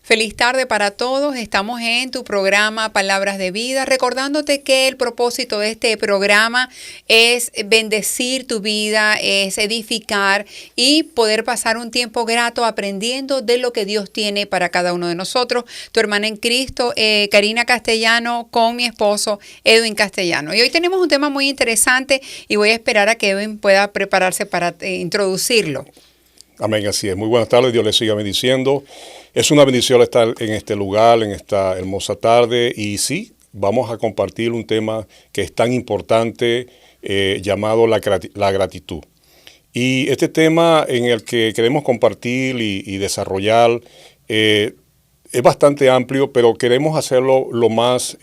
Feliz tarde para todos. Estamos en tu programa Palabras de Vida, recordándote que el propósito de este programa es bendecir tu vida, es edificar y poder pasar un tiempo grato aprendiendo de lo que Dios tiene para cada uno de nosotros. Tu hermana en Cristo, Karina Castellano, con mi esposo Edwin Castellano. Y hoy tenemos un tema muy interesante y voy a esperar a que Edwin pueda prepararse para introducirlo. Amén, así es. Muy buenas tardes, Dios les siga bendiciendo. Es una bendición estar en este lugar, en esta hermosa tarde. Y sí, vamos a compartir un tema que es tan importante, llamado la gratitud. Y este tema en el que queremos compartir y desarrollar es bastante amplio, pero queremos hacerlo lo más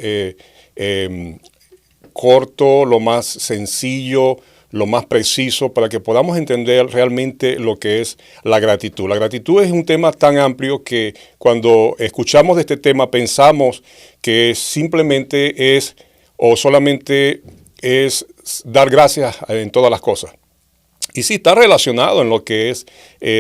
corto, lo más sencillo, lo más preciso, para que podamos entender realmente lo que es la gratitud. La gratitud es un tema tan amplio que cuando escuchamos de este tema pensamos que simplemente es o solamente es dar gracias en todas las cosas. Y sí, está relacionado en lo que es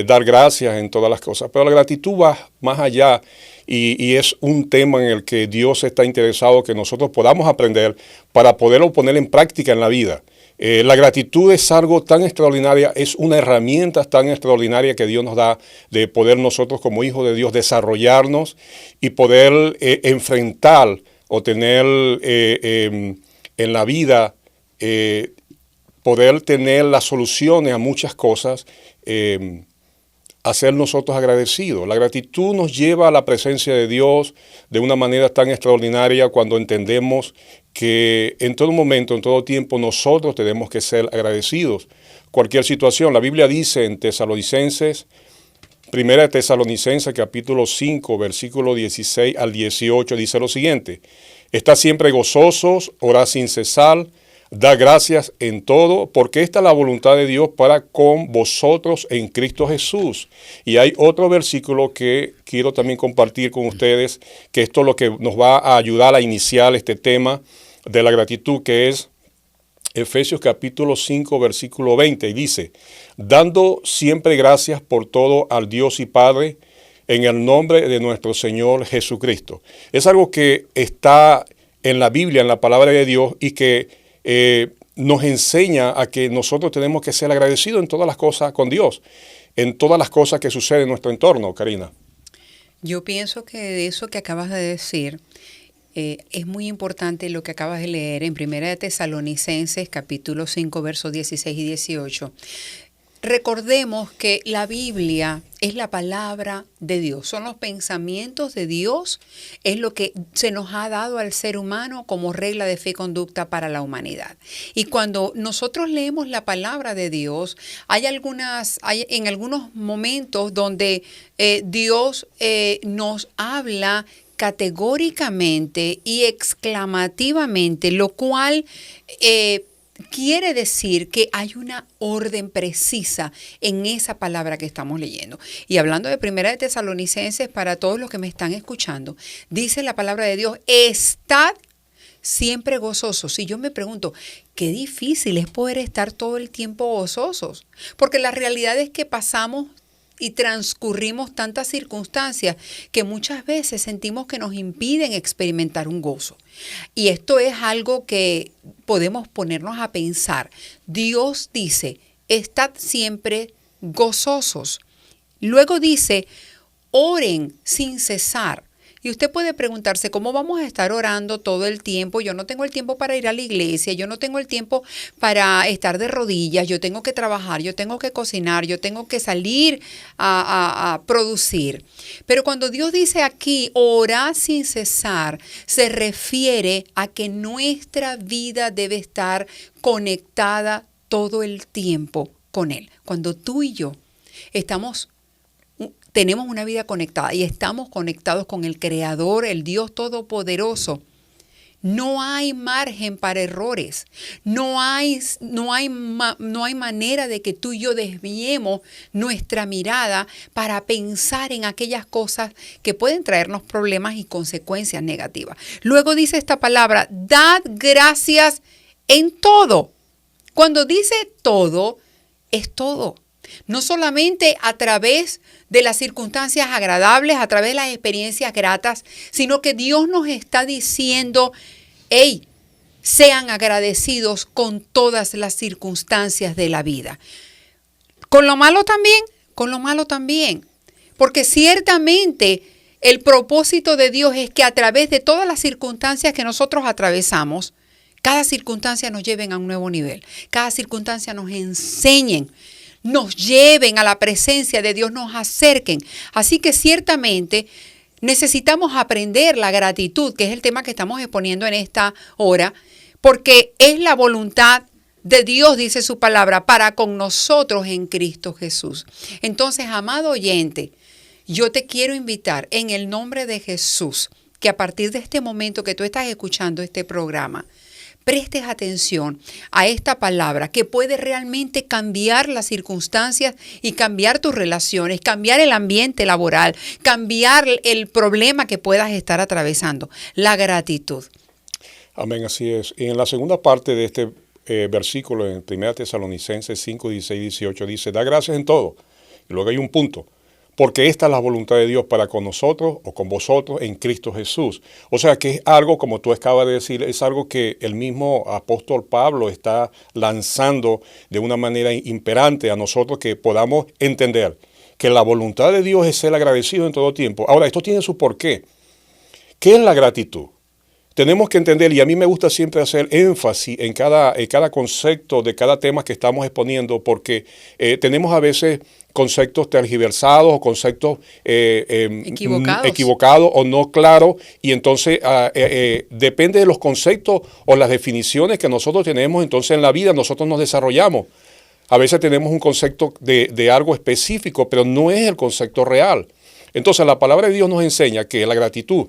dar gracias en todas las cosas, pero la gratitud va más allá y es un tema en el que Dios está interesado que nosotros podamos aprender para poderlo poner en práctica en la vida. La gratitud es algo tan extraordinario, es una herramienta tan extraordinaria que Dios nos da de poder nosotros como hijos de Dios desarrollarnos y poder enfrentar o tener en la vida, poder tener las soluciones a muchas cosas, a ser nosotros agradecidos. La gratitud nos lleva a la presencia de Dios de una manera tan extraordinaria cuando entendemos que en todo momento, en todo tiempo, nosotros tenemos que ser agradecidos. Cualquier situación. La Biblia dice en Tesalonicenses, Primera de Tesalonicenses, capítulo 5, versículo 16 al 18, dice lo siguiente: Estad siempre gozosos, orad sin cesar, da gracias en todo, porque esta es la voluntad de Dios para con vosotros en Cristo Jesús. Y hay otro versículo que quiero también compartir con ustedes, que esto es lo que nos va a ayudar a iniciar este tema de la gratitud, que es Efesios capítulo 5, versículo 20. Y dice: dando siempre gracias por todo al Dios y Padre, en el nombre de nuestro Señor Jesucristo. Es algo que está en la Biblia, en la palabra de Dios, y que nos enseña a que nosotros tenemos que ser agradecidos en todas las cosas con Dios, en todas las cosas que suceden en nuestro entorno, Karina. Yo pienso que de eso que acabas de decir, es muy importante lo que acabas de leer en Primera de Tesalonicenses, capítulo 5, versos 16 y 18. Recordemos que la Biblia es la palabra de Dios, son los pensamientos de Dios, es lo que se nos ha dado al ser humano como regla de fe y conducta para la humanidad. Y cuando nosotros leemos la palabra de Dios, hay en algunos momentos donde Dios nos habla categóricamente y exclamativamente, lo cual quiere decir que hay una orden precisa en esa palabra que estamos leyendo. Y hablando de Primera de Tesalonicenses, para todos los que me están escuchando, dice la palabra de Dios: estad siempre gozosos. Y yo me pregunto, qué difícil es poder estar todo el tiempo gozosos, porque la realidad es que pasamos y transcurrimos tantas circunstancias que muchas veces sentimos que nos impiden experimentar un gozo. Y esto es algo que podemos ponernos a pensar. Dios dice: estad siempre gozosos. Luego dice: oren sin cesar. Y usted puede preguntarse, ¿cómo vamos a estar orando todo el tiempo? Yo no tengo el tiempo para ir a la iglesia, yo no tengo el tiempo para estar de rodillas, yo tengo que trabajar, yo tengo que cocinar, yo tengo que salir a producir. Pero cuando Dios dice aquí, orad sin cesar, se refiere a que nuestra vida debe estar conectada todo el tiempo con Él. Cuando tú y yo tenemos una vida conectada y estamos conectados con el Creador, el Dios Todopoderoso, no hay margen para errores. No hay manera de que tú y yo desviemos nuestra mirada para pensar en aquellas cosas que pueden traernos problemas y consecuencias negativas. Luego dice esta palabra: dad gracias en todo. Cuando dice todo, es todo. No solamente a través de las circunstancias agradables, a través de las experiencias gratas, sino que Dios nos está diciendo, hey, sean agradecidos con todas las circunstancias de la vida. Con lo malo también, con lo malo también. Porque ciertamente el propósito de Dios es que a través de todas las circunstancias que nosotros atravesamos, cada circunstancia nos lleven a un nuevo nivel. Cada circunstancia nos enseñen, nos lleven a la presencia de Dios, nos acerquen. Así que ciertamente necesitamos aprender la gratitud, que es el tema que estamos exponiendo en esta hora, porque es la voluntad de Dios, dice su palabra, para con nosotros en Cristo Jesús. Entonces, amado oyente, yo te quiero invitar en el nombre de Jesús, que a partir de este momento que tú estás escuchando este programa, prestes atención a esta palabra que puede realmente cambiar las circunstancias y cambiar tus relaciones, cambiar el ambiente laboral, cambiar el problema que puedas estar atravesando, la gratitud. Amén, así es. Y en la segunda parte de este versículo, en 1 Tesalonicenses 5, 16 y 18, dice, da gracias en todo. Y luego hay un punto. Porque esta es la voluntad de Dios para con nosotros o con vosotros en Cristo Jesús. O sea que es algo, como tú acabas de decir, es algo que el mismo apóstol Pablo está lanzando de una manera imperante a nosotros, que podamos entender que la voluntad de Dios es ser agradecido en todo tiempo. Ahora, esto tiene su porqué. ¿Qué es la gratitud? Tenemos que entender, y a mí me gusta siempre hacer énfasis en cada concepto de cada tema que estamos exponiendo, porque tenemos a veces conceptos tergiversados o conceptos equivocados o no claros, y entonces depende de los conceptos o las definiciones que nosotros tenemos, entonces en la vida nosotros nos desarrollamos. A veces tenemos un concepto de algo específico, pero no es el concepto real. Entonces la palabra de Dios nos enseña que la gratitud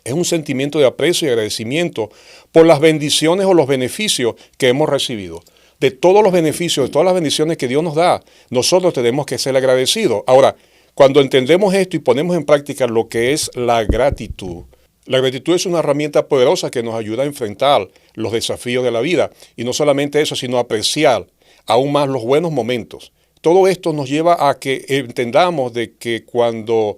es un sentimiento de aprecio y agradecimiento por las bendiciones o los beneficios que hemos recibido. De todos los beneficios, de todas las bendiciones que Dios nos da, nosotros tenemos que ser agradecidos. Ahora, cuando entendemos esto y ponemos en práctica lo que es la gratitud es una herramienta poderosa que nos ayuda a enfrentar los desafíos de la vida. Y no solamente eso, sino apreciar aún más los buenos momentos. Todo esto nos lleva a que entendamos de que cuando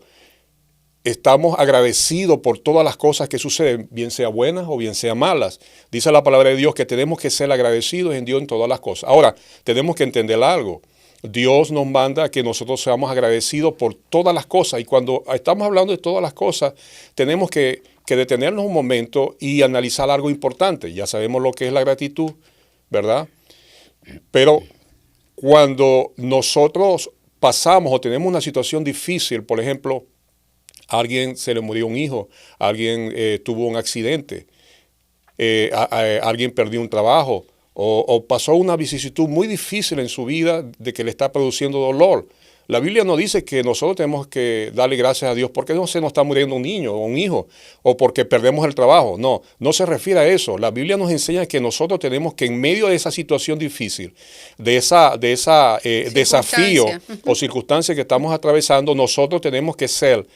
estamos agradecidos por todas las cosas que suceden, bien sea buenas o bien sea malas. Dice la palabra de Dios que tenemos que ser agradecidos en Dios en todas las cosas. Ahora, tenemos que entender algo. Dios nos manda que nosotros seamos agradecidos por todas las cosas. Y cuando estamos hablando de todas las cosas, tenemos que detenernos un momento y analizar algo importante. Ya sabemos lo que es la gratitud, ¿verdad? Pero cuando nosotros pasamos o tenemos una situación difícil, por ejemplo, a alguien se le murió un hijo, alguien tuvo un accidente, alguien perdió un trabajo o pasó una vicisitud muy difícil en su vida de que le está produciendo dolor. La Biblia nos dice que nosotros tenemos que darle gracias a Dios porque no se nos está muriendo un niño o un hijo o porque perdemos el trabajo. No, no se refiere a eso. La Biblia nos enseña que nosotros tenemos que en medio de esa situación difícil, de esa desafío o circunstancia que estamos atravesando, nosotros tenemos que ser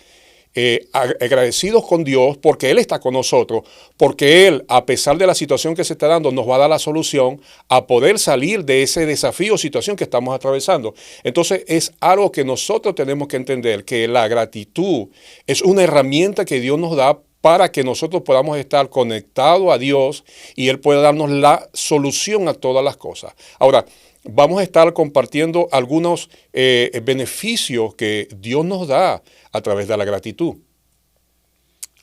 agradecidos con Dios porque Él está con nosotros, porque Él, a pesar de la situación que se está dando, nos va a dar la solución a poder salir de ese desafío o situación que estamos atravesando. Entonces es algo que nosotros tenemos que entender, que la gratitud es una herramienta que Dios nos da para que nosotros podamos estar conectados a Dios y Él pueda darnos la solución a todas las cosas. Ahora, vamos a estar compartiendo algunos beneficios que Dios nos da a través de la gratitud.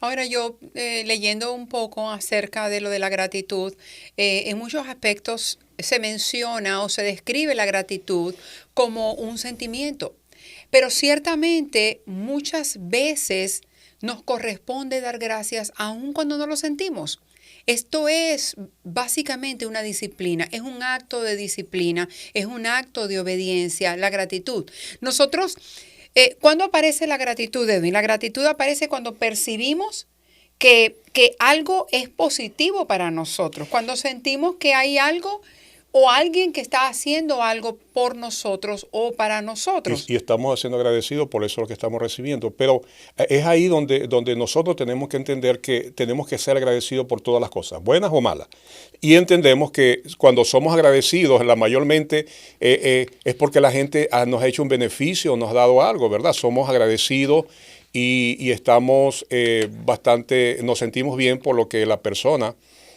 Ahora yo, leyendo un poco acerca de lo de la gratitud, en muchos aspectos se menciona o se describe la gratitud como un sentimiento, pero ciertamente muchas veces nos corresponde dar gracias aun cuando no lo sentimos. Esto es básicamente una disciplina, es un acto de disciplina, es un acto de obediencia, la gratitud. Nosotros, ¿cuándo aparece la gratitud, Edwin? La gratitud aparece cuando percibimos que algo es positivo para nosotros, cuando sentimos que hay algo o alguien que está haciendo algo por nosotros o para nosotros. Y estamos siendo agradecidos por eso lo que estamos recibiendo. Pero es ahí donde nosotros tenemos que entender que tenemos que ser agradecidos por todas las cosas, buenas o malas. Y entendemos que cuando somos agradecidos, la mayormente es porque la gente nos ha hecho un beneficio, nos ha dado algo, ¿verdad? Somos agradecidos y estamos nos sentimos bien por lo que la persona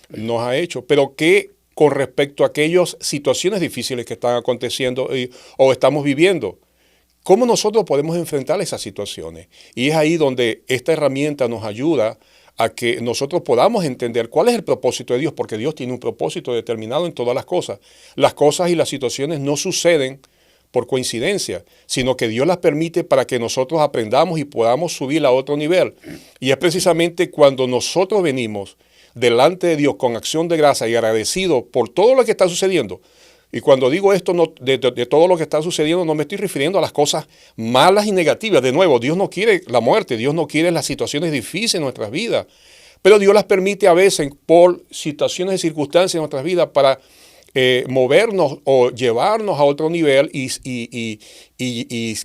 nos ha hecho. Pero ¿qué con respecto a aquellas situaciones difíciles que están aconteciendo o estamos viviendo? ¿Cómo nosotros podemos enfrentar esas situaciones? Y es ahí donde esta herramienta nos ayuda a que nosotros podamos entender cuál es el propósito de Dios, porque Dios tiene un propósito determinado en todas las cosas. Las cosas y las situaciones no suceden por coincidencia, sino que Dios las permite para que nosotros aprendamos y podamos subir a otro nivel. Y es precisamente cuando nosotros venimos delante de Dios con acción de gracia y agradecido por todo lo que está sucediendo. Y cuando digo esto de todo lo que está sucediendo, no me estoy refiriendo a las cosas malas y negativas. De nuevo, Dios no quiere la muerte, Dios no quiere las situaciones difíciles en nuestras vidas. Pero Dios las permite a veces por situaciones y circunstancias en nuestras vidas para movernos o llevarnos a otro nivel y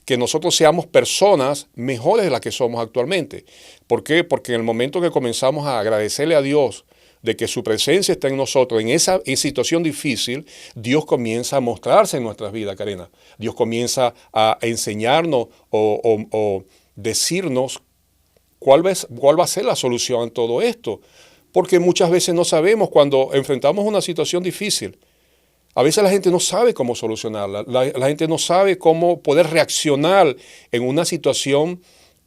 que nosotros seamos personas mejores de las que somos actualmente. ¿Por qué? Porque en el momento que comenzamos a agradecerle a Dios de que su presencia está en nosotros, en esa situación difícil, Dios comienza a mostrarse en nuestras vidas, Karina. Dios comienza a enseñarnos o decirnos cuál va a ser la solución en todo esto. Porque muchas veces no sabemos cuando enfrentamos una situación difícil. A veces la gente no sabe cómo solucionarla, la gente no sabe cómo poder reaccionar en una situación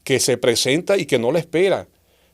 que se presenta y que no la espera.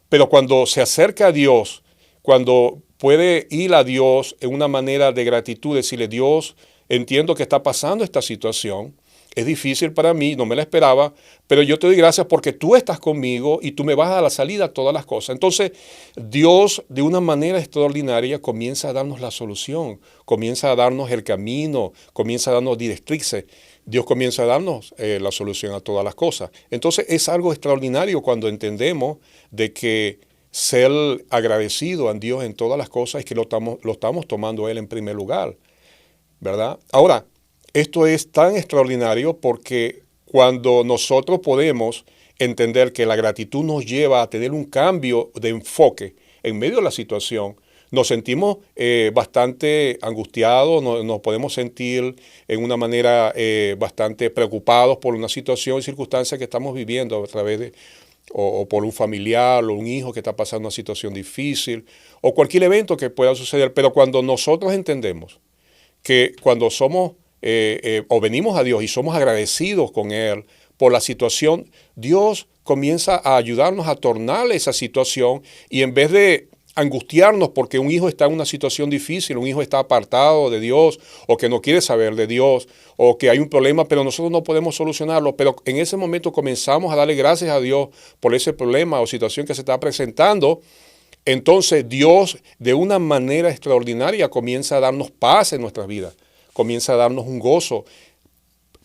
Pero cuando se acerca a Dios, cuando puede ir a Dios en una manera de gratitud, decirle, Dios, entiendo que está pasando esta situación, es difícil para mí, no me la esperaba, pero yo te doy gracias porque tú estás conmigo y tú me vas a dar la salida a todas las cosas. Entonces, Dios de una manera extraordinaria comienza a darnos la solución, comienza a darnos el camino, comienza a darnos directrices. Dios comienza a darnos la solución a todas las cosas. Entonces, es algo extraordinario cuando entendemos de que ser agradecido a Dios en todas las cosas es que lo estamos tomando a Él en primer lugar, ¿verdad? Ahora, esto es tan extraordinario porque cuando nosotros podemos entender que la gratitud nos lleva a tener un cambio de enfoque en medio de la situación, nos sentimos bastante angustiados, nos podemos sentir en una manera bastante preocupados por una situación y circunstancia que estamos viviendo a través de, o por un familiar o un hijo que está pasando una situación difícil o cualquier evento que pueda suceder. Pero cuando nosotros entendemos que cuando somos o venimos a Dios y somos agradecidos con Él por la situación, Dios comienza a ayudarnos a tornar esa situación y en vez de angustiarnos porque un hijo está en una situación difícil, un hijo está apartado de Dios o que no quiere saber de Dios o que hay un problema pero nosotros no podemos solucionarlo, pero en ese momento comenzamos a darle gracias a Dios por ese problema o situación que se está presentando. Entonces Dios de una manera extraordinaria comienza a darnos paz en nuestras vidas. Comienza a darnos un gozo.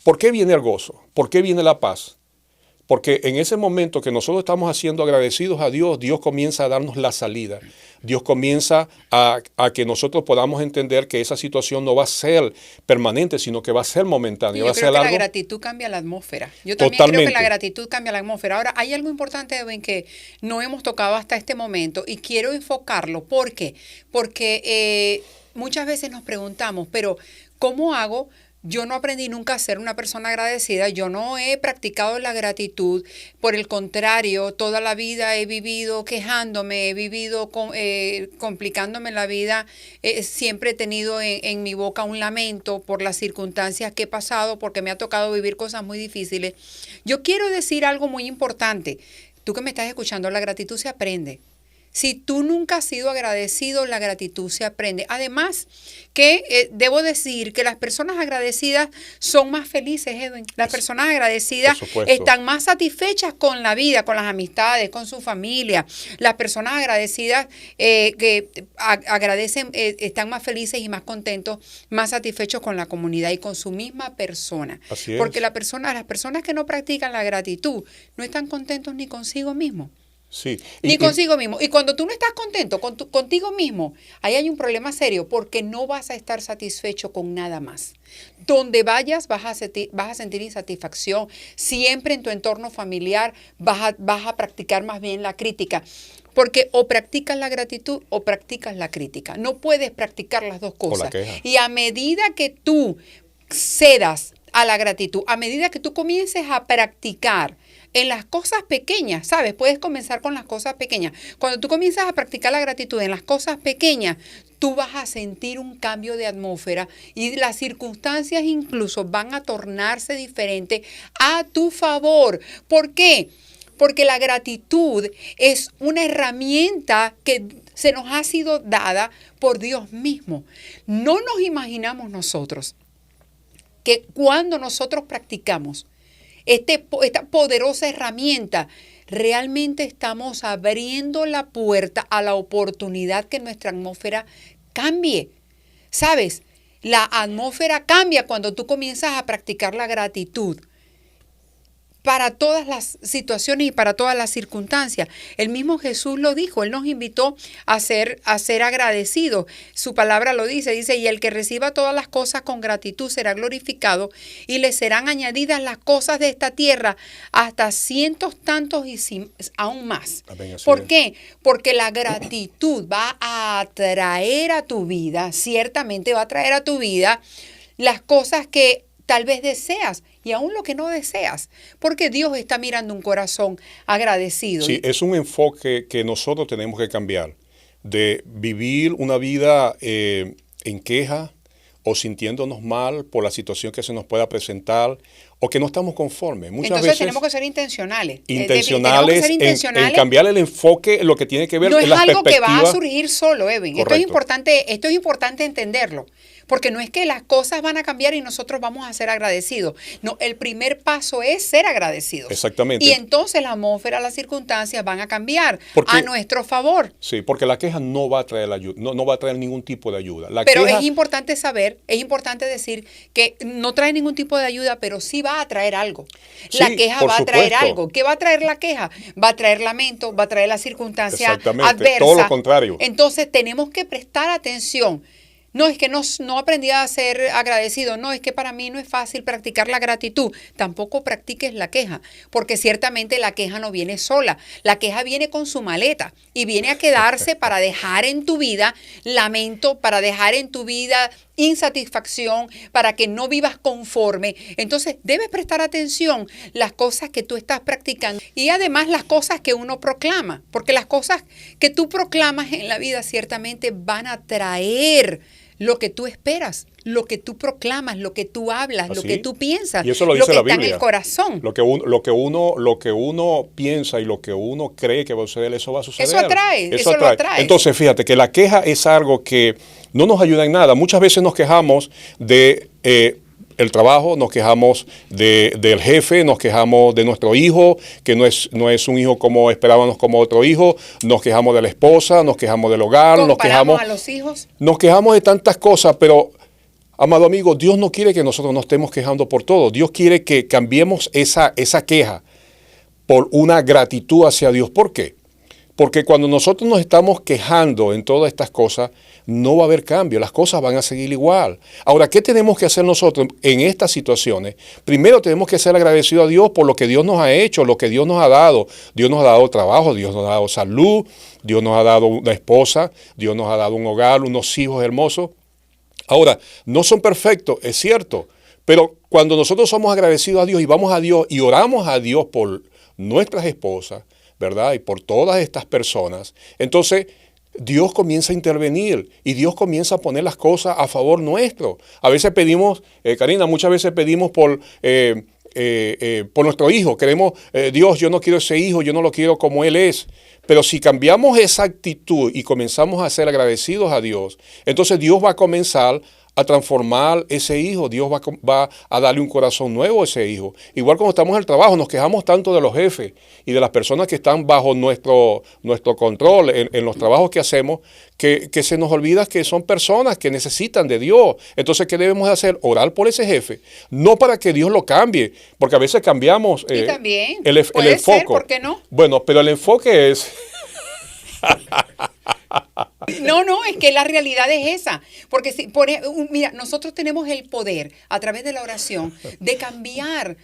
¿Por qué viene el gozo? ¿Por qué viene la paz? Porque en ese momento que nosotros estamos haciendo agradecidos a Dios, Dios comienza a darnos la salida. Dios comienza a que nosotros podamos entender que esa situación no va a ser permanente, sino que va a ser momentánea. Yo creo que la gratitud cambia la atmósfera. Yo también creo que la gratitud cambia la atmósfera. Ahora, hay algo importante, Edwin, que no hemos tocado hasta este momento y quiero enfocarlo. ¿Por qué? Porque muchas veces nos preguntamos, pero ¿cómo hago? Yo no aprendí nunca a ser una persona agradecida, yo no he practicado la gratitud, por el contrario, toda la vida he vivido quejándome, he vivido complicándome la vida, siempre he tenido en mi boca un lamento por las circunstancias que he pasado, porque me ha tocado vivir cosas muy difíciles. Yo quiero decir algo muy importante, tú que me estás escuchando, la gratitud se aprende. Si tú nunca has sido agradecido, la gratitud se aprende. Además, que debo decir que las personas agradecidas son más felices, Edwin. Las personas agradecidas están más satisfechas con la vida, con las amistades, con su familia. Las personas agradecidas que agradecen están más felices y más contentos, más satisfechos con la comunidad y con su misma persona. Así es. Porque las personas que no practican la gratitud no están contentos ni consigo mismos. Sí. Ni consigo mismo. Y cuando tú no estás contento contigo mismo, ahí hay un problema serio porque no vas a estar satisfecho con nada más. Donde vayas vas a sentir insatisfacción. Siempre en tu entorno familiar vas a practicar más bien la crítica. Porque o practicas la gratitud o practicas la crítica. No puedes practicar las dos cosas. O la queja. Y a medida que tú cedas a la gratitud, a medida que tú comiences a practicar en las cosas pequeñas, ¿sabes? Puedes comenzar con las cosas pequeñas. Cuando tú comienzas a practicar la gratitud en las cosas pequeñas, tú vas a sentir un cambio de atmósfera y las circunstancias incluso van a tornarse diferentes a tu favor. ¿Por qué? Porque la gratitud es una herramienta que se nos ha sido dada por Dios mismo. No nos imaginamos nosotros que cuando nosotros practicamos esta poderosa herramienta, realmente estamos abriendo la puerta a la oportunidad que nuestra atmósfera cambie. ¿Sabes? La atmósfera cambia cuando tú comienzas a practicar la gratitud para todas las situaciones y para todas las circunstancias. El mismo Jesús lo dijo, Él nos invitó a ser agradecidos. Su palabra lo dice, y el que reciba todas las cosas con gratitud será glorificado y le serán añadidas las cosas de esta tierra hasta cientos tantos y aún más. ¿Por qué? Porque la gratitud va a atraer a tu vida, ciertamente va a traer a tu vida las cosas que tal vez deseas y aún lo que no deseas, porque Dios está mirando un corazón agradecido. Sí, es un enfoque que nosotros tenemos que cambiar, de vivir una vida en queja o sintiéndonos mal por la situación que se nos pueda presentar o que no estamos conformes. Muchas veces tenemos que ser intencionales. Intencionales en cambiar el enfoque, lo que tiene que ver con las perspectivas. No es algo que va a surgir solo, Edwin. Esto es importante entenderlo. Porque no es que las cosas van a cambiar y nosotros vamos a ser agradecidos. No, el primer paso es ser agradecidos. Exactamente. Y entonces la atmósfera, las circunstancias van a cambiar a nuestro favor. Sí, porque la queja no va a traer ayuda, no va a traer ningún tipo de ayuda. Pero es importante saber, es importante decir que no trae ningún tipo de ayuda, pero sí va a traer algo. La queja va a traer algo. ¿Qué va a traer la queja? Va a traer lamento, va a traer la circunstancia adversa. Todo lo contrario. Entonces tenemos que prestar atención. No, es que no aprendí a ser agradecido. No, es que para mí no es fácil practicar la gratitud. Tampoco practiques la queja, porque ciertamente la queja no viene sola. La queja viene con su maleta y viene a quedarse para dejar en tu vida lamento, para dejar en tu vida insatisfacción, para que no vivas conforme. Entonces, debes prestar atención las cosas que tú estás practicando y además las cosas que uno proclama, porque las cosas que tú proclamas en la vida ciertamente van a traer lo que tú esperas, lo que tú proclamas, lo que tú hablas, lo que tú piensas, y eso lo dice la Biblia. Está en el corazón. Lo que uno piensa y lo que uno cree que va a suceder, eso va a suceder. Eso lo atrae. Entonces, fíjate que la queja es algo que no nos ayuda en nada. Muchas veces nos quejamos de el trabajo, nos quejamos del jefe, nos quejamos de nuestro hijo, que no es un hijo como esperábamos como otro hijo, nos quejamos de la esposa, nos quejamos del hogar, nos quejamos a los hijos. Nos quejamos de tantas cosas, pero amado amigo, Dios no quiere que nosotros nos estemos quejando por todo. Dios quiere que cambiemos esa queja por una gratitud hacia Dios. ¿Por qué? Porque cuando nosotros nos estamos quejando en todas estas cosas, no va a haber cambio, las cosas van a seguir igual. Ahora, ¿qué tenemos que hacer nosotros en estas situaciones? Primero tenemos que ser agradecidos a Dios por lo que Dios nos ha hecho, lo que Dios nos ha dado. Dios nos ha dado trabajo, Dios nos ha dado salud, Dios nos ha dado una esposa, Dios nos ha dado un hogar, unos hijos hermosos. Ahora, no son perfectos, es cierto, pero cuando nosotros somos agradecidos a Dios y vamos a Dios y oramos a Dios por nuestras esposas, ¿verdad? Y por todas estas personas, entonces Dios comienza a intervenir y Dios comienza a poner las cosas a favor nuestro. A veces pedimos, Karina, muchas veces pedimos por nuestro hijo. Queremos, Dios, yo no quiero ese hijo, yo no lo quiero como él es. Pero si cambiamos esa actitud y comenzamos a ser agradecidos a Dios, entonces Dios va a comenzar a transformar ese hijo. Dios va a darle un corazón nuevo a ese hijo. Igual cuando estamos en el trabajo, nos quejamos tanto de los jefes y de las personas que están bajo nuestro control en los trabajos que hacemos, que se nos olvida que son personas que necesitan de Dios. Entonces, ¿qué debemos hacer? Orar por ese jefe. No para que Dios lo cambie, porque a veces cambiamos y también el puede enfoque. ser, ¿por qué no? Bueno, pero el enfoque es... No, es que la realidad es esa. Porque mira, nosotros tenemos el poder a través de la oración de cambiar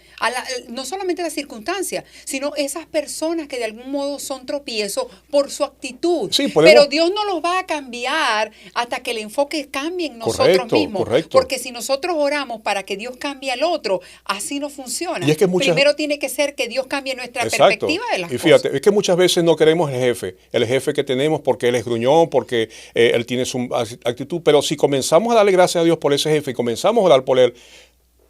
no solamente las circunstancias, sino esas personas que de algún modo son tropiezo por su actitud. Sí, pero Dios no los va a cambiar hasta que el enfoque cambie en nosotros mismos. Correcto. Porque si nosotros oramos para que Dios cambie al otro, así no funciona. Y es que primero tiene que ser que Dios cambie nuestra Exacto. perspectiva de las cosas. Y fíjate, cosas. es que muchas veces no queremos el jefe que tenemos porque él es gruñón, porque él tiene su actitud, pero si comenzamos a darle gracias a Dios por ese jefe y comenzamos a orar por él,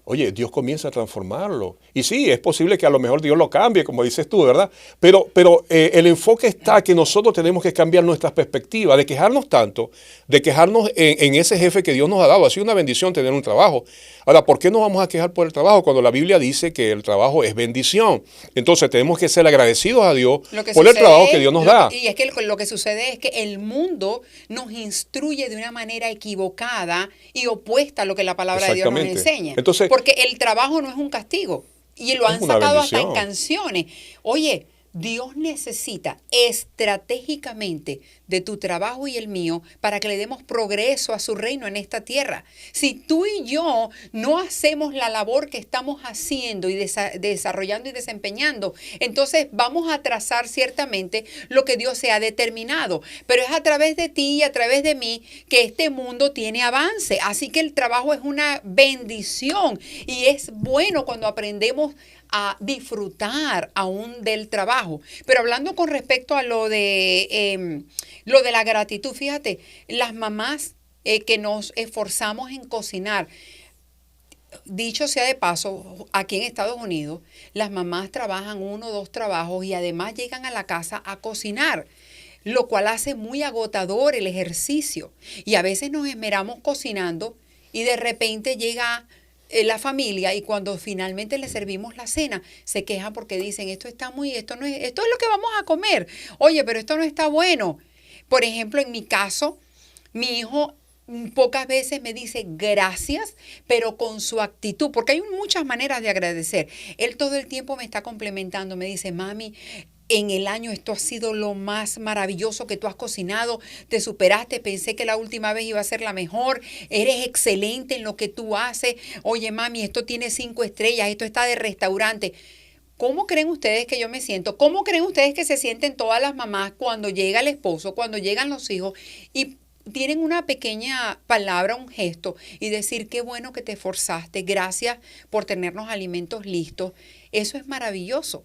oye, Dios comienza a transformarlo. Y sí, es posible que a lo mejor Dios lo cambie, como dices tú, ¿verdad? Pero el enfoque está que nosotros tenemos que cambiar nuestras perspectivas, de quejarnos tanto, de quejarnos en ese jefe que Dios nos ha dado. Ha sido una bendición tener un trabajo. Ahora, ¿por qué nos vamos a quejar por el trabajo cuando la Biblia dice que el trabajo es bendición? Entonces tenemos que ser agradecidos a Dios por el trabajo que Dios nos da. Y es que lo que sucede es que el mundo nos instruye de una manera equivocada y opuesta a lo que la palabra de Dios nos enseña. Entonces, porque el trabajo no es un castigo. Y lo han sacado hasta en canciones. Oye, Dios necesita estratégicamente de tu trabajo y el mío para que le demos progreso a su reino en esta tierra. Si tú y yo no hacemos la labor que estamos haciendo y desarrollando y desempeñando, entonces vamos a trazar ciertamente lo que Dios se ha determinado. Pero es a través de ti y a través de mí que este mundo tiene avance. Así que el trabajo es una bendición y es bueno cuando aprendemos a disfrutar aún del trabajo. Pero hablando con respecto a lo de la gratitud, fíjate, las mamás que nos esforzamos en cocinar, dicho sea de paso, aquí en Estados Unidos, las mamás trabajan 1 o 2 trabajos y además llegan a la casa a cocinar, lo cual hace muy agotador el ejercicio. Y a veces nos esmeramos cocinando y de repente llega la familia y cuando finalmente le servimos la cena se quejan porque dicen esto es lo que vamos a comer. Oye, pero esto no está bueno. Por ejemplo, en mi caso, mi hijo pocas veces me dice gracias, pero con su actitud, porque hay muchas maneras de agradecer. Él todo el tiempo me está complementando, me dice, mami, en el año esto ha sido lo más maravilloso que tú has cocinado, te superaste, pensé que la última vez iba a ser la mejor, eres excelente en lo que tú haces, oye mami, esto tiene 5 estrellas, esto está de restaurante. ¿Cómo creen ustedes que yo me siento? ¿Cómo creen ustedes que se sienten todas las mamás cuando llega el esposo, cuando llegan los hijos y tienen una pequeña palabra, un gesto y decir qué bueno que te esforzaste, gracias por tenernos alimentos listos? Eso es maravilloso.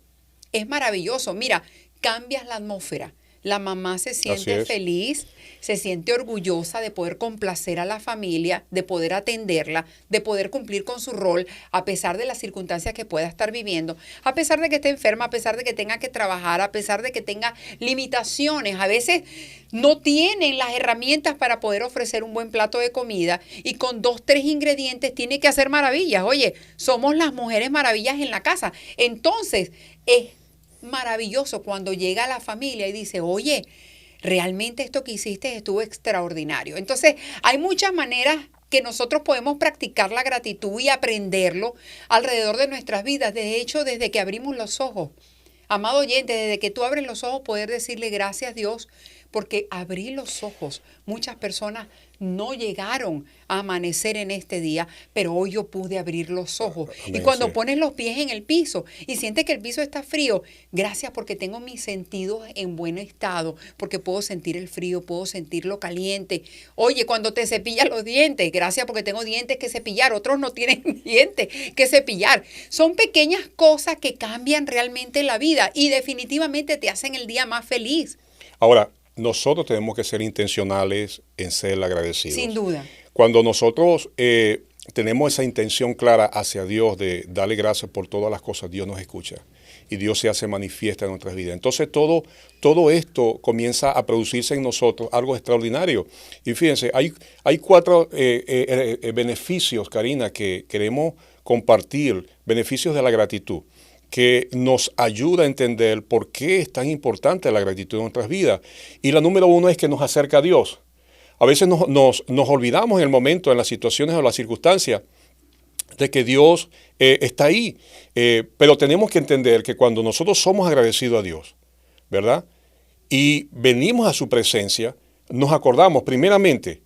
Es maravilloso. Mira, cambias la atmósfera. La mamá se siente feliz, se siente orgullosa de poder complacer a la familia, de poder atenderla, de poder cumplir con su rol a pesar de las circunstancias que pueda estar viviendo, a pesar de que esté enferma, a pesar de que tenga que trabajar, a pesar de que tenga limitaciones. A veces no tienen las herramientas para poder ofrecer un buen plato de comida y con 2, 3 ingredientes tiene que hacer maravillas. Oye, somos las mujeres maravillas en la casa. Entonces, es maravilloso cuando llega la familia y dice, oye, realmente esto que hiciste estuvo extraordinario. Entonces, hay muchas maneras que nosotros podemos practicar la gratitud y aprenderlo alrededor de nuestras vidas. De hecho, desde que abrimos los ojos, amado oyente, desde que tú abres los ojos, poder decirle gracias Dios, porque abrí los ojos. Muchas personas no llegaron a amanecer en este día, pero hoy yo pude abrir los ojos. Amén, y cuando pones los pies en el piso y sientes que el piso está frío, gracias porque tengo mis sentidos en buen estado, porque puedo sentir el frío, puedo sentir lo caliente. Oye, cuando te cepillas los dientes, gracias porque tengo dientes que cepillar, otros no tienen dientes que cepillar. Son pequeñas cosas que cambian realmente la vida y definitivamente te hacen el día más feliz. Ahora, nosotros tenemos que ser intencionales en ser agradecidos. Sin duda. Cuando nosotros tenemos esa intención clara hacia Dios de darle gracias por todas las cosas, Dios nos escucha y Dios se hace manifiesta en nuestras vidas. Entonces todo esto comienza a producirse en nosotros algo extraordinario. Y fíjense, hay cuatro beneficios, Karina, que queremos compartir, beneficios de la gratitud, que nos ayuda a entender por qué es tan importante la gratitud en nuestras vidas. Y la número uno es que nos acerca a Dios. A veces nos olvidamos en el momento, en las situaciones o las circunstancias, de que Dios está ahí. Pero tenemos que entender que cuando nosotros somos agradecidos a Dios, ¿verdad? Y venimos a su presencia, nos acordamos primeramente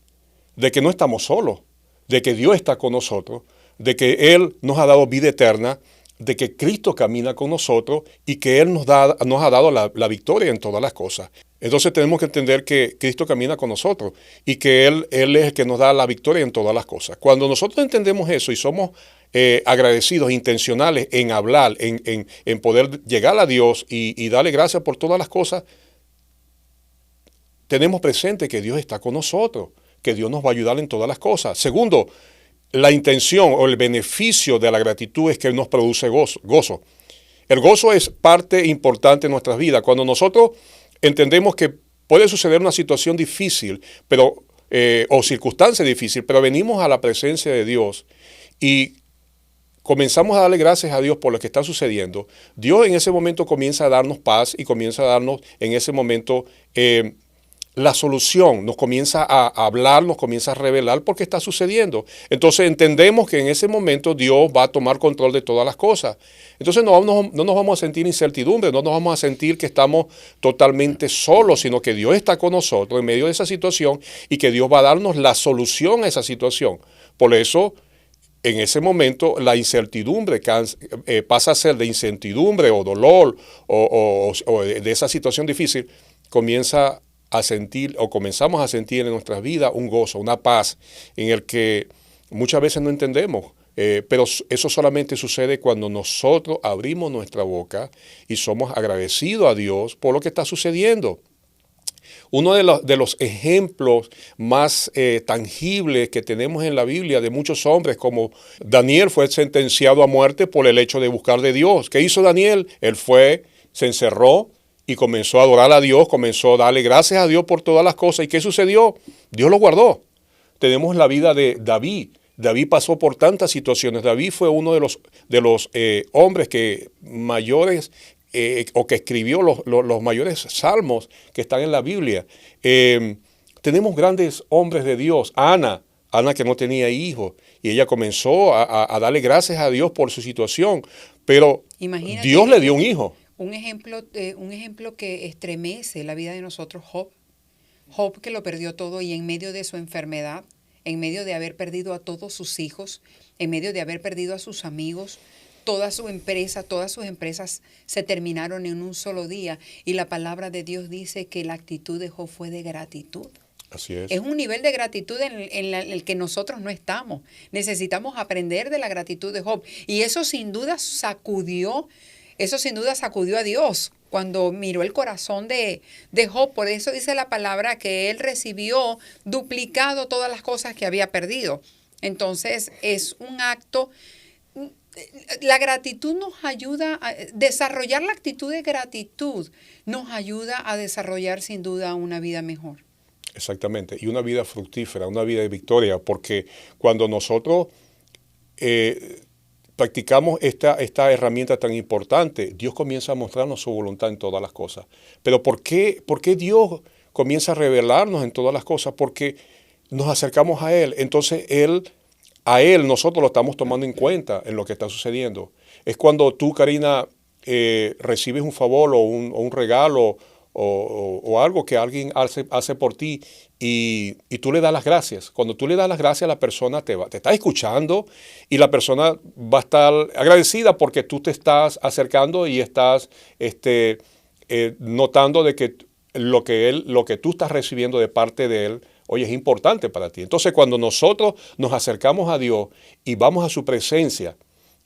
de que no estamos solos, de que Dios está con nosotros, de que Él nos ha dado vida eterna, de que Cristo camina con nosotros y que Él nos ha dado la victoria en todas las cosas. Entonces tenemos que entender que Cristo camina con nosotros y que Él es el que nos da la victoria en todas las cosas. Cuando nosotros entendemos eso y somos agradecidos, intencionales en hablar, en poder llegar a Dios y darle gracias por todas las cosas, tenemos presente que Dios está con nosotros, que Dios nos va a ayudar en todas las cosas. Segundo, la intención o el beneficio de la gratitud es que nos produce gozo. El gozo es parte importante de nuestras vidas. Cuando nosotros entendemos que puede suceder una situación difícil o circunstancia difícil, pero venimos a la presencia de Dios y comenzamos a darle gracias a Dios por lo que está sucediendo, Dios en ese momento comienza a darnos paz y comienza a darnos en ese momento la solución, nos comienza a hablar, nos comienza a revelar por qué está sucediendo. Entonces entendemos que en ese momento Dios va a tomar control de todas las cosas. Entonces no nos vamos a sentir incertidumbre, no nos vamos a sentir que estamos totalmente solos, sino que Dios está con nosotros en medio de esa situación y que Dios va a darnos la solución a esa situación. Por eso, en ese momento, la incertidumbre pasa a ser de incertidumbre o dolor o de esa situación difícil, comenzamos a sentir en nuestras vidas un gozo, una paz, en el que muchas veces no entendemos, pero eso solamente sucede cuando nosotros abrimos nuestra boca y somos agradecidos a Dios por lo que está sucediendo. Uno de los ejemplos más tangibles que tenemos en la Biblia de muchos hombres, como Daniel fue sentenciado a muerte por el hecho de buscar de Dios. ¿Qué hizo Daniel? Él se encerró y comenzó a adorar a Dios, comenzó a darle gracias a Dios por todas las cosas. ¿Y qué sucedió? Dios lo guardó. Tenemos la vida de David. David pasó por tantas situaciones. David fue uno de los hombres mayores o que escribió los mayores salmos que están en la Biblia. Tenemos grandes hombres de Dios. Ana que no tenía hijos, y ella comenzó a darle gracias a Dios por su situación, pero imagínate, Dios le dio un hijo. Un ejemplo que estremece la vida de nosotros, Job que lo perdió todo y en medio de su enfermedad, en medio de haber perdido a todos sus hijos, en medio de haber perdido a sus amigos, todas sus empresas se terminaron en un solo día y la palabra de Dios dice que la actitud de Job fue de gratitud. Así es. Es un nivel de gratitud en el que nosotros no estamos. Necesitamos aprender de la gratitud de Job y eso sin duda sacudió a Dios cuando miró el corazón de Job. Por eso dice la palabra que él recibió duplicado todas las cosas que había perdido. Entonces es un acto. La gratitud nos ayuda a desarrollar la actitud de gratitud, nos ayuda a desarrollar sin duda una vida mejor. Exactamente, y una vida fructífera, una vida de victoria, porque cuando nosotros practicamos esta herramienta tan importante, Dios comienza a mostrarnos su voluntad en todas las cosas. Pero ¿por qué Dios comienza a revelarnos en todas las cosas? Porque nos acercamos a Él. Entonces a Él nosotros lo estamos tomando en cuenta en lo que está sucediendo. Es cuando tú, Karina, recibes un favor o un regalo o algo que alguien hace por ti y tú le das las gracias. Cuando tú le das las gracias, la persona te está escuchando y la persona va a estar agradecida porque tú te estás acercando y estás notando de que lo que tú estás recibiendo de parte de Él, oye, es importante para ti. Entonces, cuando nosotros nos acercamos a Dios y vamos a su presencia,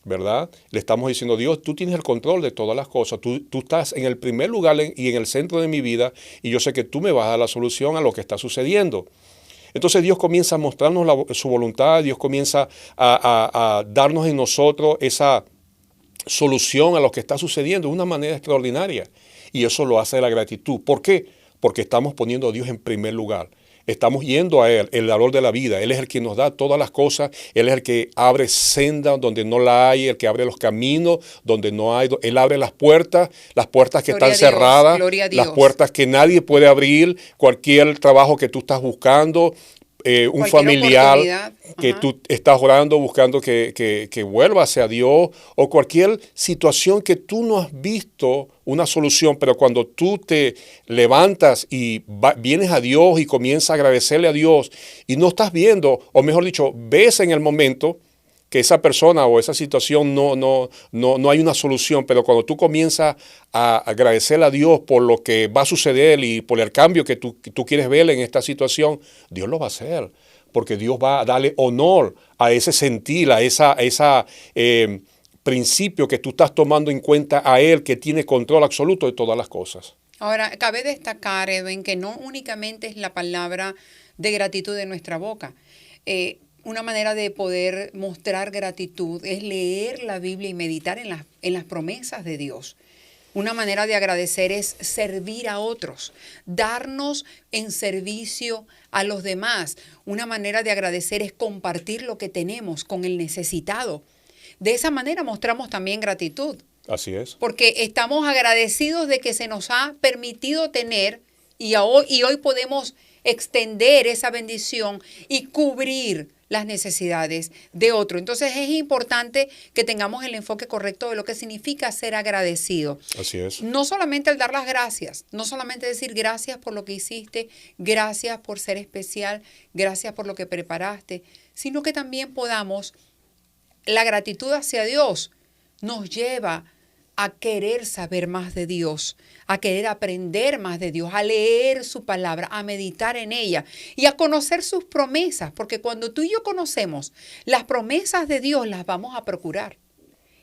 ¿verdad? Le estamos diciendo, Dios, tú tienes el control de todas las cosas. Tú estás en el primer lugar y en el centro de mi vida y yo sé que tú me vas a dar la solución a lo que está sucediendo. Entonces Dios comienza a mostrarnos su voluntad, Dios comienza a darnos en nosotros esa solución a lo que está sucediendo de una manera extraordinaria. Y eso lo hace la gratitud. ¿Por qué? Porque estamos poniendo a Dios en primer lugar. Estamos yendo a Él, el dador de la vida. Él es el que nos da todas las cosas. Él es el que abre senda donde no la hay, el que abre los caminos donde no hay. Él abre las puertas que Gloria están a Dios, cerradas, gloria a Dios. las puertas que nadie puede abrir, cualquier trabajo que tú estás buscando. Un Cualquier familiar oportunidad. que Ajá. tú estás orando, buscando que vuelva hacia Dios, o cualquier situación que tú no has visto una solución, pero cuando tú te levantas y vienes a Dios y comienzas a agradecerle a Dios y no estás viendo, o mejor dicho, ves en el momento que esa persona o esa situación no hay una solución, pero cuando tú comienzas a agradecerle a Dios por lo que va a suceder y por el cambio que tú quieres ver en esta situación, Dios lo va a hacer, porque Dios va a darle honor a ese sentir, a esa principio que tú estás tomando en cuenta a Él, que tiene control absoluto de todas las cosas. Ahora, cabe destacar, Edwin, que no únicamente es la palabra de gratitud de nuestra boca. Una manera de poder mostrar gratitud es leer la Biblia y meditar en las promesas de Dios. Una manera de agradecer es servir a otros, darnos en servicio a los demás. Una manera de agradecer es compartir lo que tenemos con el necesitado. De esa manera mostramos también gratitud. Así es. Porque estamos agradecidos de que se nos ha permitido tener y hoy podemos extender esa bendición y cubrir las necesidades de otro. Entonces es importante que tengamos el enfoque correcto de lo que significa ser agradecido. Así es. No solamente el dar las gracias, no solamente decir gracias por lo que hiciste, gracias por ser especial, gracias por lo que preparaste, sino que también podamos, la gratitud hacia Dios nos lleva a querer saber más de Dios, a querer aprender más de Dios, a leer su palabra, a meditar en ella y a conocer sus promesas, porque cuando tú y yo conocemos las promesas de Dios, las vamos a procurar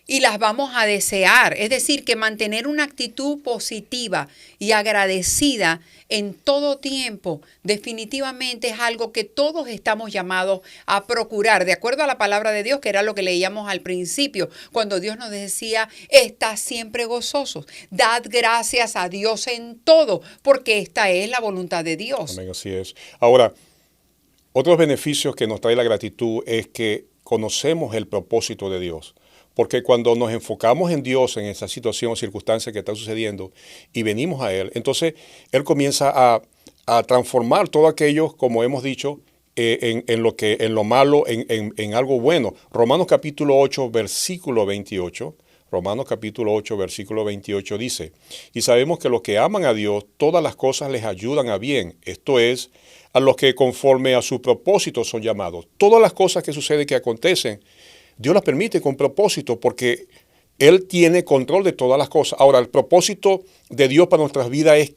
y las vamos a desear. Es decir, que mantener una actitud positiva y agradecida en todo tiempo definitivamente es algo que todos estamos llamados a procurar, de acuerdo a la palabra de Dios, que era lo que leíamos al principio, cuando Dios nos decía, estad siempre gozosos, dad gracias a Dios en todo, porque esta es la voluntad de Dios. Amén, así es. Ahora, otros beneficios que nos trae la gratitud es que conocemos el propósito de Dios. Porque cuando nos enfocamos en Dios, en esa situación o circunstancia que está sucediendo y venimos a Él, entonces Él comienza a transformar todo aquello, como hemos dicho, en lo malo, en algo bueno. Romanos capítulo 8, versículo 28. Romanos capítulo 8, versículo 28 dice, y sabemos que los que aman a Dios, todas las cosas les ayudan a bien. Esto es, a los que conforme a su propósito son llamados. Todas las cosas que suceden, que acontecen, Dios las permite con propósito porque Él tiene control de todas las cosas. Ahora, el propósito de Dios para nuestras vidas es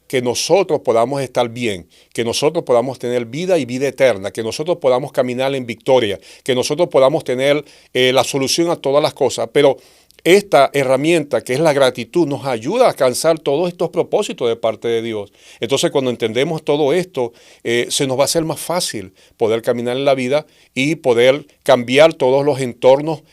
que nosotros podamos estar bien, que nosotros podamos tener vida y vida eterna, que nosotros podamos caminar en victoria, que nosotros podamos tener la solución a todas las cosas. Pero esta herramienta, que es la gratitud, nos ayuda a alcanzar todos estos propósitos de parte de Dios. Entonces, cuando entendemos todo esto, se nos va a hacer más fácil poder caminar en la vida y poder cambiar todos los entornos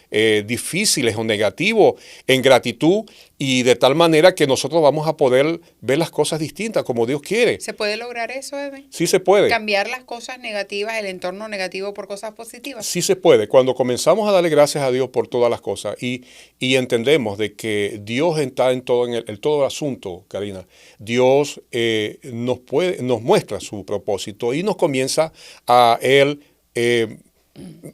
difíciles o negativos en gratitud, y de tal manera que nosotros vamos a poder ver las cosas distintas como Dios quiere. ¿Se puede lograr eso, Edwin? Sí se puede. Cambiar las cosas negativas, el entorno negativo por cosas positivas. Sí se puede. Cuando comenzamos a darle gracias a Dios por todas las cosas y entendemos de que Dios está en todo el asunto, Karina, Dios nos muestra su propósito y nos comienza a Él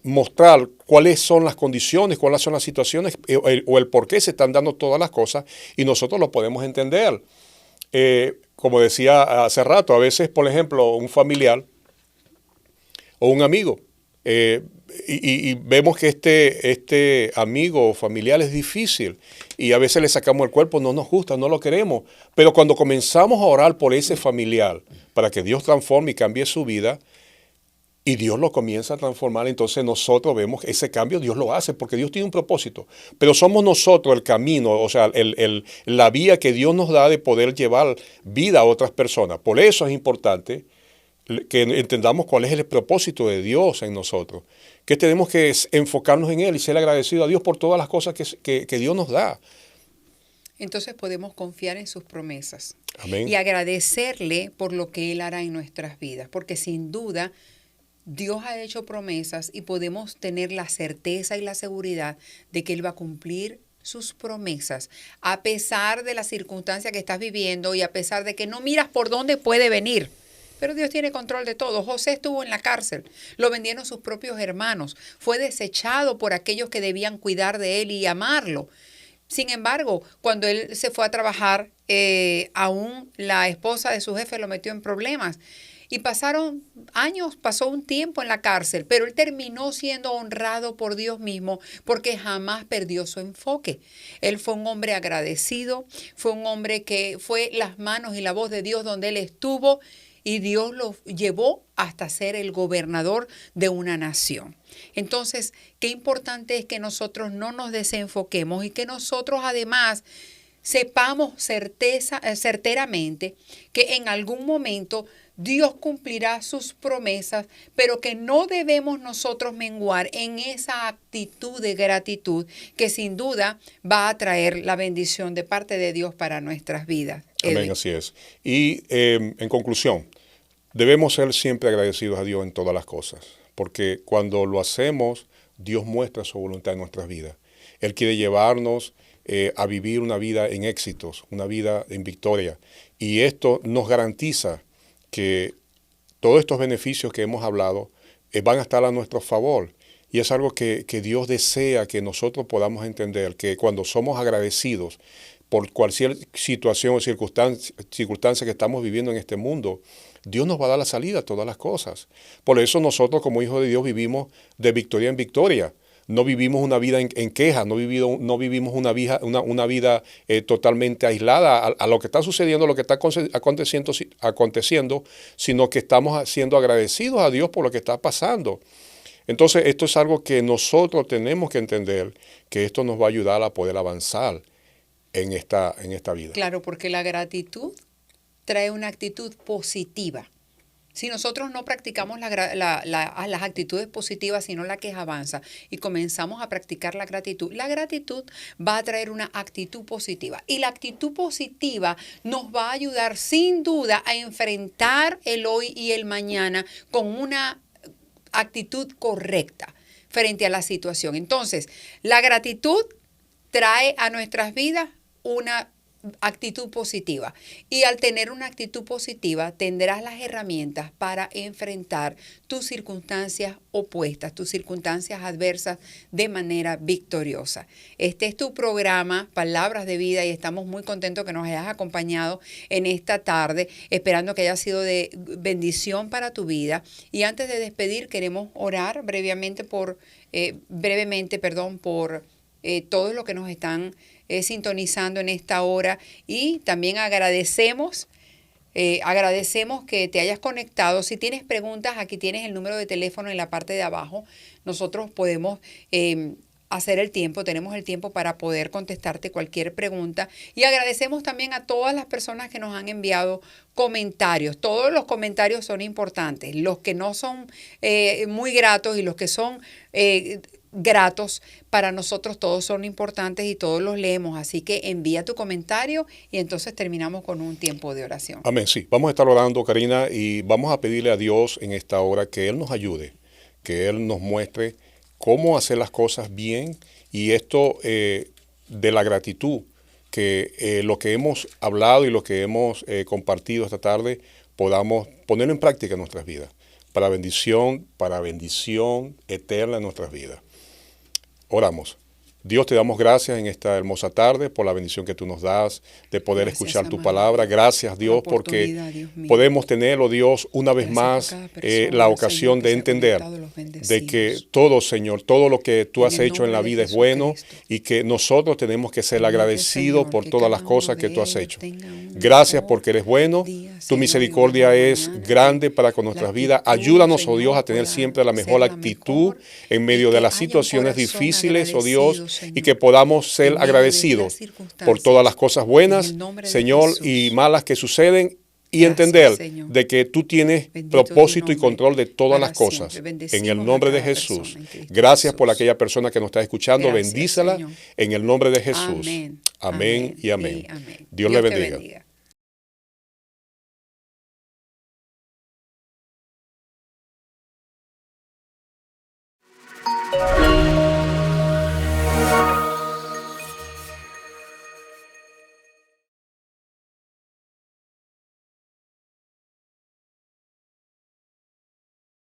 mostrar cuáles son las condiciones, cuáles son las situaciones o el por qué se están dando todas las cosas, y nosotros lo podemos entender. Como decía hace rato, a veces, por ejemplo, un familiar o un amigo, y vemos que este amigo o familiar es difícil y a veces le sacamos el cuerpo, no nos gusta, no lo queremos, pero cuando comenzamos a orar por ese familiar para que Dios transforme y cambie su vida, y Dios lo comienza a transformar, entonces nosotros vemos que ese cambio Dios lo hace porque Dios tiene un propósito. Pero somos nosotros el camino, o sea, la vía que Dios nos da de poder llevar vida a otras personas. Por eso es importante que entendamos cuál es el propósito de Dios en nosotros, que tenemos que enfocarnos en Él y ser agradecidos a Dios por todas las cosas que Dios nos da. Entonces podemos confiar en sus promesas. Amén. Y agradecerle por lo que Él hará en nuestras vidas, porque sin duda Dios ha hecho promesas y podemos tener la certeza y la seguridad de que Él va a cumplir sus promesas, a pesar de la circunstancia que estás viviendo y a pesar de que no miras por dónde puede venir. Pero Dios tiene control de todo. José estuvo en la cárcel, lo vendieron sus propios hermanos, fue desechado por aquellos que debían cuidar de él y amarlo. Sin embargo, cuando él se fue a trabajar, aún la esposa de su jefe lo metió en problemas. Y pasaron años, pasó un tiempo en la cárcel, pero él terminó siendo honrado por Dios mismo porque jamás perdió su enfoque. Él fue un hombre agradecido, fue un hombre que fue las manos y la voz de Dios donde él estuvo, y Dios lo llevó hasta ser el gobernador de una nación. Entonces, qué importante es que nosotros no nos desenfoquemos y que nosotros además sepamos certeramente que en algún momento Dios cumplirá sus promesas, pero que no debemos nosotros menguar en esa actitud de gratitud que sin duda va a traer la bendición de parte de Dios para nuestras vidas. Amén, así es. Y en conclusión, debemos ser siempre agradecidos a Dios en todas las cosas, porque cuando lo hacemos, Dios muestra su voluntad en nuestras vidas. Él quiere llevarnos a vivir una vida en éxitos, una vida en victoria. Y esto nos garantiza que todos estos beneficios que hemos hablado van a estar a nuestro favor. Y es algo que Dios desea que nosotros podamos entender, que cuando somos agradecidos por cualquier situación o circunstancia que estamos viviendo en este mundo, Dios nos va a dar la salida a todas las cosas. Por eso nosotros como hijos de Dios vivimos de victoria en victoria. No vivimos una vida en queja, no vivimos una vida totalmente aislada a lo que está sucediendo, a lo que está aconteciendo, sino que estamos siendo agradecidos a Dios por lo que está pasando. Entonces, esto es algo que nosotros tenemos que entender, que esto nos va a ayudar a poder avanzar en esta vida. Claro, porque la gratitud trae una actitud positiva. Si nosotros no practicamos las actitudes positivas, sino la que avanza, y comenzamos a practicar la gratitud va a traer una actitud positiva. Y la actitud positiva nos va a ayudar sin duda a enfrentar el hoy y el mañana con una actitud correcta frente a la situación. Entonces, la gratitud trae a nuestras vidas una actitud positiva, y al tener una actitud positiva tendrás las herramientas para enfrentar tus circunstancias opuestas, tus circunstancias adversas de manera victoriosa. Este es tu programa Palabras de Vida y estamos muy contentos que nos hayas acompañado en esta tarde, esperando que haya sido de bendición para tu vida. Y antes de despedir queremos orar brevemente por todos los que nos están sintonizando en esta hora, y también agradecemos que te hayas conectado. Si tienes preguntas, aquí tienes el número de teléfono en la parte de abajo. Nosotros podemos tenemos el tiempo para poder contestarte cualquier pregunta, y agradecemos también a todas las personas que nos han enviado comentarios. Todos los comentarios son importantes, los que no son muy gratos y los que son gratos para nosotros, todos son importantes y todos los leemos, así que envía tu comentario y entonces terminamos con un tiempo de oración. Amén, sí. Vamos a estar orando, Karina, y vamos a pedirle a Dios en esta hora que Él nos ayude, que Él nos muestre cómo hacer las cosas bien, y esto de la gratitud, que lo que hemos hablado y lo que hemos compartido esta tarde podamos ponerlo en práctica en nuestras vidas, para bendición eterna en nuestras vidas. Oramos. Dios, te damos gracias en esta hermosa tarde por la bendición que tú nos das de poder escuchar tu palabra. Gracias, Dios, porque Dios podemos tener, oh Dios, una vez más la ocasión de entender de que todo, Señor, todo lo que tú has hecho en la vida es bueno, y que nosotros tenemos que ser agradecidos por todas las cosas que tú has hecho. Gracias porque eres bueno, tu misericordia es grande para con nuestras vidas. Ayúdanos, oh Dios, a tener siempre la mejor actitud en medio de las situaciones difíciles, oh Dios, y que podamos ser agradecidos por todas las cosas buenas, Señor, y malas que suceden, y Gracias, entender Señor. de que tú tienes Bendito propósito tu y nombre control de todas para las cosas. siempre. En Bendecimos el a nombre de cada Jesús. persona en Cristo Gracias por Jesús. aquella persona que nos está escuchando. Gracias, Bendícela Señor. en el nombre de Jesús. Amén. Amén y amén. amén. Dios le Dios te bendiga. bendiga.